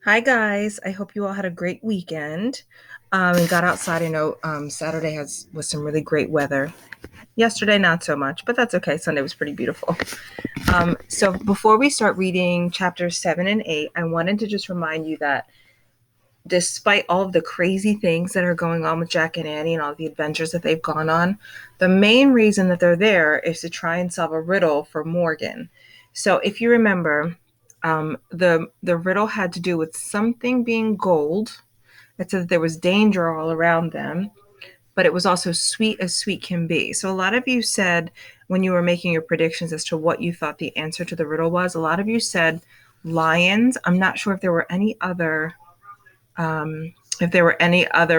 Hi guys, I hope you all had a great weekend and got outside. I know Saturday was some really great weather. Yesterday, not so much, but that's okay. Sunday was pretty beautiful. So before we start reading chapters 7 and 8, I wanted to just remind you that despite all of the crazy things that are going on with Jack and Annie and all the adventures that they've gone on, the main reason that they're there is to try and solve a riddle for Morgan. So if you remember, the riddle had to do with something being gold. It said that there was danger all around them, but it was also sweet as sweet can be. So a lot of you said when you were making your predictions as to what you thought the answer to the riddle was, a lot of you said lions. I'm not sure if there were any other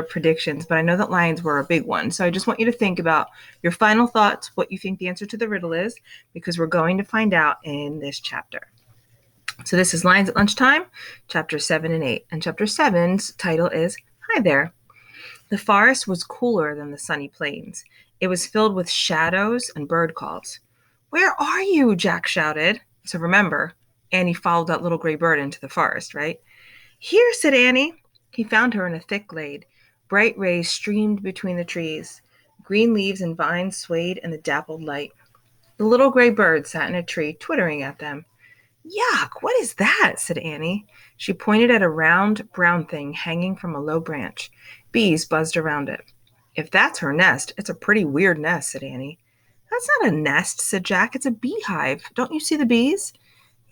predictions, but I know that lions were a big one. So I just want you to think about your final thoughts, what you think the answer to the riddle is, because we're going to find out in this chapter. So this is Lions at Lunchtime, chapter 7 and 8. And chapter seven's title is Hi There. The forest was cooler than the sunny plains. It was filled with shadows and bird calls. Where are you? Jack shouted. So remember, Annie followed that little gray bird into the forest, right? Here, said Annie. He found her in a thick glade. Bright rays streamed between the trees. Green leaves and vines swayed in the dappled light. The little gray bird sat in a tree, twittering at them. Yuck, what is that? Said Annie. She pointed at a round, brown thing hanging from a low branch. Bees buzzed around it. If that's her nest, it's a pretty weird nest, said Annie. That's not a nest, said Jack. It's a beehive. Don't you see the bees?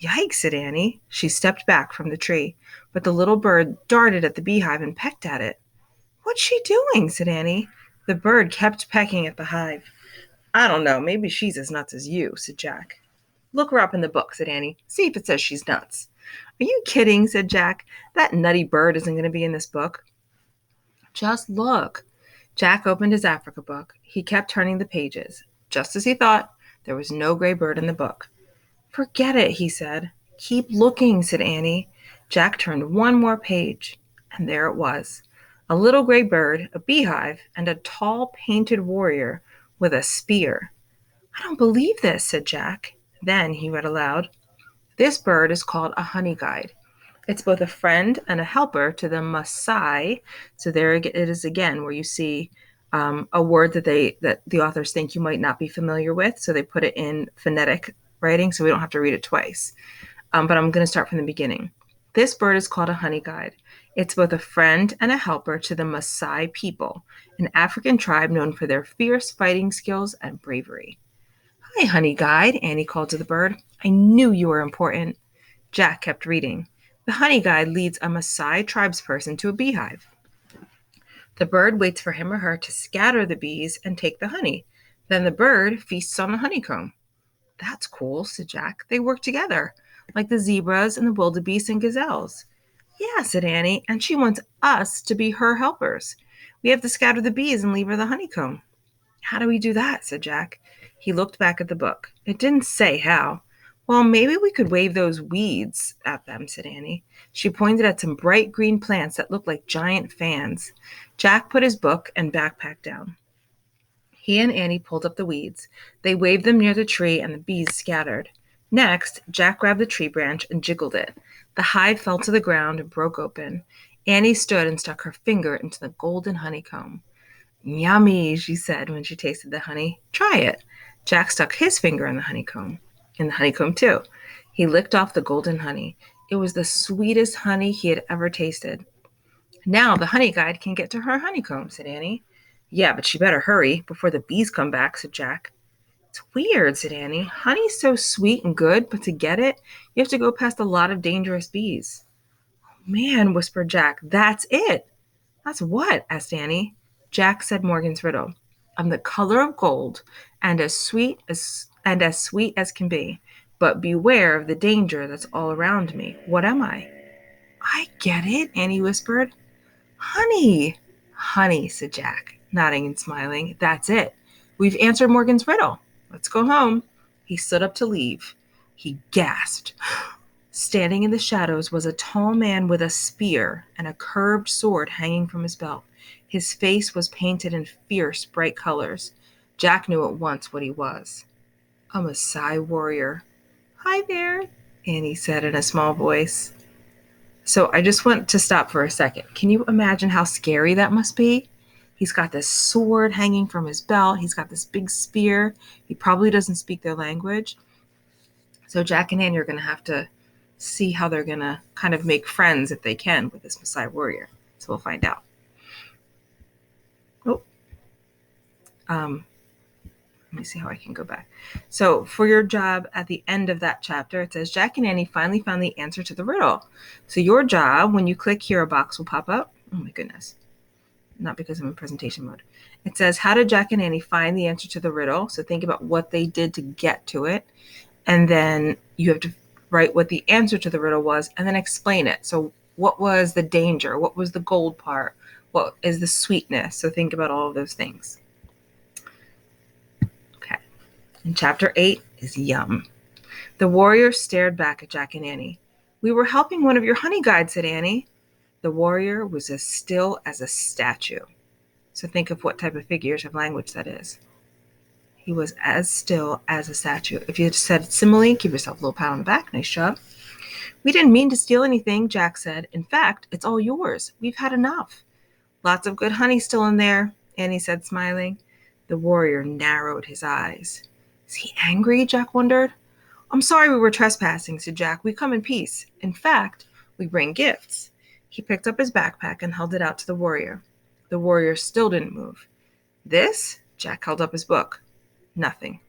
Yikes, said Annie. She stepped back from the tree, but the little bird darted at the beehive and pecked at it. What's she doing? Said Annie. The bird kept pecking at the hive. I don't know. Maybe she's as nuts as you, said Jack. Look her up in the book, said Annie. See if it says she's nuts. Are you kidding? Said Jack. That nutty bird isn't going to be in this book. Just look. Jack opened his Africa book. He kept turning the pages. Just as he thought, there was no gray bird in the book. Forget it, he said. Keep looking, said Annie. Jack turned one more page, and there it was. A little gray bird, a beehive, and a tall painted warrior with a spear. I don't believe this, said Jack. Then he read aloud, This bird is called a honey guide. It's both a friend and a helper to the Maasai. So there it is again, where you see a word that the authors think you might not be familiar with. So they put it in phonetic writing, so we don't have to read it twice. But I'm going to start from the beginning. This bird is called a honey guide. It's both a friend and a helper to the Maasai people, an African tribe known for their fierce fighting skills and bravery. Hi, honey guide, Annie called to the bird. I knew you were important. Jack kept reading. The honey guide leads a Maasai tribesperson to a beehive. The bird waits for him or her to scatter the bees and take the honey. Then the bird feasts on the honeycomb. That's cool, said Jack. They work together, like the zebras and the wildebeest and gazelles. Yeah, said Annie, and she wants us to be her helpers. We have to scatter the bees and leave her the honeycomb. How do we do that? Said Jack. He looked back at the book. It didn't say how. Well, maybe we could wave those weeds at them, said Annie. She pointed at some bright green plants that looked like giant fans. Jack put his book and backpack down. He and Annie pulled up the weeds. They waved them near the tree, and the bees scattered. Next, Jack grabbed the tree branch and jiggled it. The hive fell to the ground and broke open. Annie stood and stuck her finger into the golden honeycomb. Yummy, she said when she tasted the honey. Try it. Jack stuck his finger in the honeycomb too. He licked off the golden honey. It was the sweetest honey he had ever tasted. Now the honey guide can get to her honeycomb, said Annie. Yeah, but she better hurry before the bees come back, said Jack. It's weird, said Annie. Honey's so sweet and good, but to get it, you have to go past a lot of dangerous bees. Man, whispered Jack, that's it. That's what? Asked Annie. Jack said Morgan's riddle. I'm the color of gold and as sweet as can be. But beware of the danger that's all around me. What am I? I get it, Annie whispered. Honey. Honey, said Jack, nodding and smiling. That's it. We've answered Morgan's riddle. Let's go home. He stood up to leave. He gasped. Standing in the shadows was a tall man with a spear and a curved sword hanging from his belt. His face was painted in fierce, bright colors. Jack knew at once what he was. A Maasai warrior. Hi there, Annie said in a small voice. So I just want to stop for a second. Can you imagine how scary that must be? He's got this sword hanging from his belt. He's got this big spear. He probably doesn't speak their language. So Jack and Annie are going to have to see how they're going to kind of make friends if they can with this Maasai warrior. So we'll find out. Oh, let me see how I can go back. So for your job at the end of that chapter, it says Jack and Annie finally found the answer to the riddle. So your job, when you click here, a box will pop up. Oh my goodness. Not because I'm in presentation mode. It says, how did Jack and Annie find the answer to the riddle? So think about what they did to get to it. And then you have to write what the answer to the riddle was and then explain it. So what was the danger? What was the gold part? What is the sweetness? So think about all of those things. Okay. And chapter 8 is yum. The warrior stared back at Jack and Annie. We were helping one of your honey guides, said Annie. The warrior was as still as a statue. So think of what type of figurative language that is. He was as still as a statue. If you said simile, give yourself a little pat on the back. Nice job. We didn't mean to steal anything, Jack said. In fact, it's all yours. We've had enough. Lots of good honey still in there, Annie said, smiling. The warrior narrowed his eyes. Is he angry? Jack wondered. I'm sorry we were trespassing, said Jack. We come in peace. In fact, we bring gifts. He picked up his backpack and held it out to the warrior. The warrior still didn't move. This? Jack held up his book. Nothing.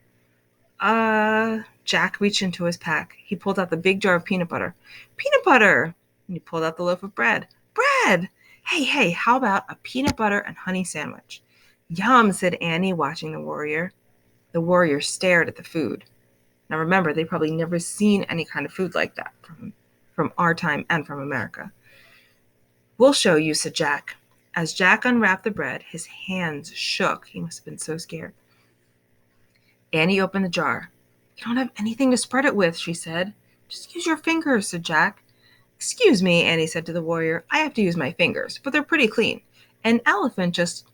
Jack reached into his pack. He pulled out the big jar of peanut butter. Peanut butter! And he pulled out the loaf of bread. Bread! Hey, how about a peanut butter and honey sandwich? Yum, said Annie, watching the warrior. The warrior stared at the food. Now remember, they've probably never seen any kind of food like that from our time and from America. We'll show you, said Jack. As Jack unwrapped the bread, his hands shook. He must have been so scared. Annie opened the jar. You don't have anything to spread it with, she said. Just use your fingers, said Jack. Excuse me, Annie said to the warrior. I have to use my fingers, but they're pretty clean. An elephant just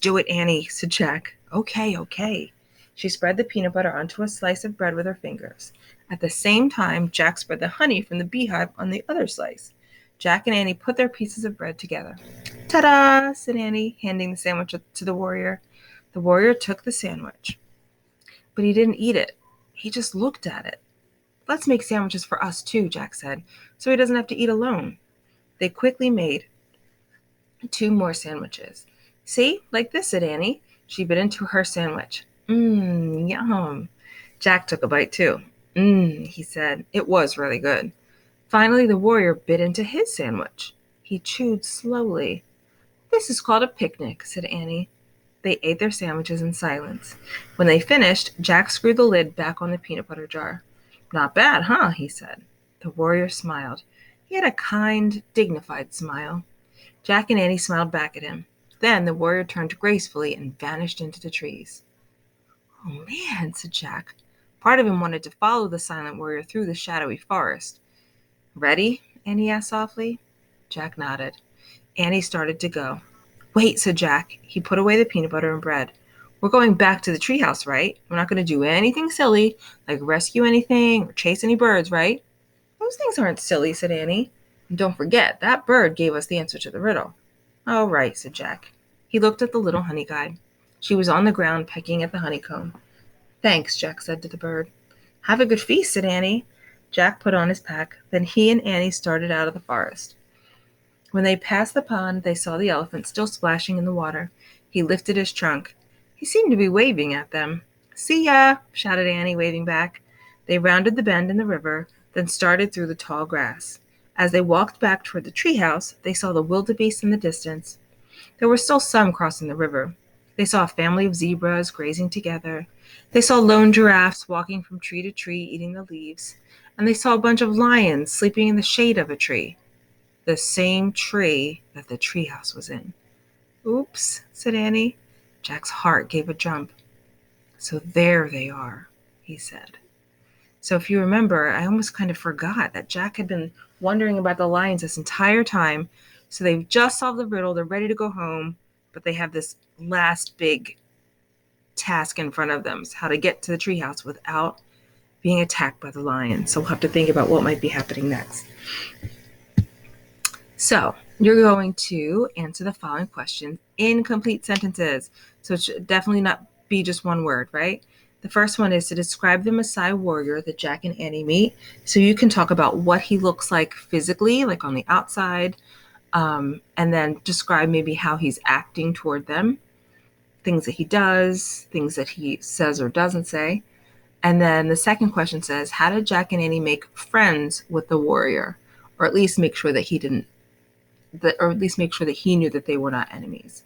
do it, Annie, said Jack. Okay. She spread the peanut butter onto a slice of bread with her fingers. At the same time, Jack spread the honey from the beehive on the other slice. Jack and Annie put their pieces of bread together. Ta-da, said Annie, handing the sandwich to the warrior. The warrior took the sandwich. But he didn't eat it. He just looked at it. Let's make sandwiches for us too, Jack said, so he doesn't have to eat alone. They quickly made 2 more sandwiches. See, like this, said Annie. She bit into her sandwich. Yum. Jack took a bite too. He said. It was really good. Finally, the warrior bit into his sandwich. He chewed slowly. This is called a picnic, said Annie. They ate their sandwiches in silence. When they finished, Jack screwed the lid back on the peanut butter jar. Not bad, huh? He said. The warrior smiled. He had a kind, dignified smile. Jack and Annie smiled back at him. Then the warrior turned gracefully and vanished into the trees. Oh, man, said Jack. Part of him wanted to follow the silent warrior through the shadowy forest. Ready? Annie asked softly. Jack nodded. Annie started to go. Wait, said Jack. He put away the peanut butter and bread. We're going back to the treehouse, right? We're not going to do anything silly, like rescue anything or chase any birds, right? Those things aren't silly, said Annie. And don't forget, that bird gave us the answer to the riddle. Oh, right, said Jack. He looked at the little honey guide. She was on the ground pecking at the honeycomb. Thanks, Jack said to the bird. Have a good feast, said Annie. Jack put on his pack. Then he and Annie started out of the forest. When they passed the pond, they saw the elephant still splashing in the water. He lifted his trunk. He seemed to be waving at them. See ya, shouted Annie, waving back. They rounded the bend in the river, then started through the tall grass. As they walked back toward the treehouse, they saw the wildebeest in the distance. There were still some crossing the river. They saw a family of zebras grazing together. They saw lone giraffes walking from tree to tree, eating the leaves. And they saw a bunch of lions sleeping in the shade of a tree. The same tree that the treehouse was in. Oops, said Annie. Jack's heart gave a jump. So there they are, he said. So if you remember, I almost kind of forgot that Jack had been wondering about the lions this entire time. So they've just solved the riddle. They're ready to go home, but they have this last big task in front of them. It's how to get to the treehouse without being attacked by the lions. So we'll have to think about what might be happening next. So you're going to answer the following questions in complete sentences. So it should definitely not be just one word, right? The first one is to describe the Maasai warrior that Jack and Annie meet. So you can talk about what he looks like physically, like on the outside, and then describe maybe how he's acting toward them, things that he does, things that he says or doesn't say. And then the second question says, how did Jack and Annie make friends with the warrior? Or at least make sure that he didn't, or at least make sure that he knew that they were not enemies.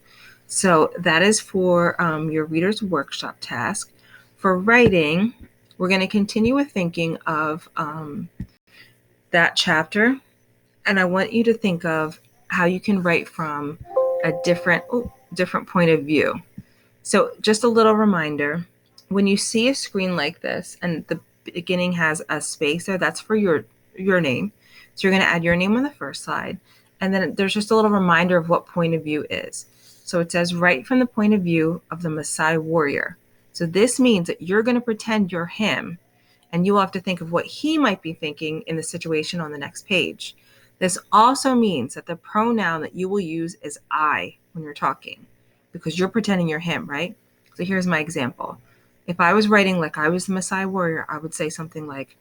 So that is for your reader's workshop task. For writing, we're going to continue with thinking of that chapter. And I want you to think of how you can write from a different point of view. So just a little reminder, when you see a screen like this and the beginning has a space there, that's for your name. So you're going to add your name on the first slide. And then there's just a little reminder of what point of view is. So it says, write from the point of view of the Maasai warrior. So this means that you're going to pretend you're him, and you'll have to think of what he might be thinking in the situation on the next page. This also means that the pronoun that you will use is I when you're talking, because you're pretending you're him, right? So here's my example. If I was writing like I was the Maasai warrior, I would say something like,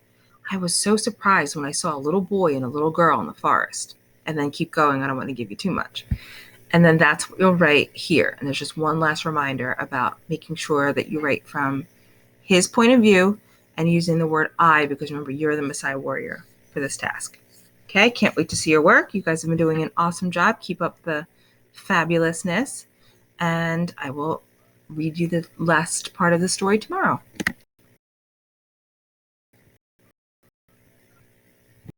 I was so surprised when I saw a little boy and a little girl in the forest. And then keep going. I don't want to give you too much. And then that's what you'll write here. And there's just one last reminder about making sure that you write from his point of view and using the word I, because remember, you're the Maasai warrior for this task. Okay, can't wait to see your work. You guys have been doing an awesome job. Keep up the fabulousness. And I will read you the last part of the story tomorrow.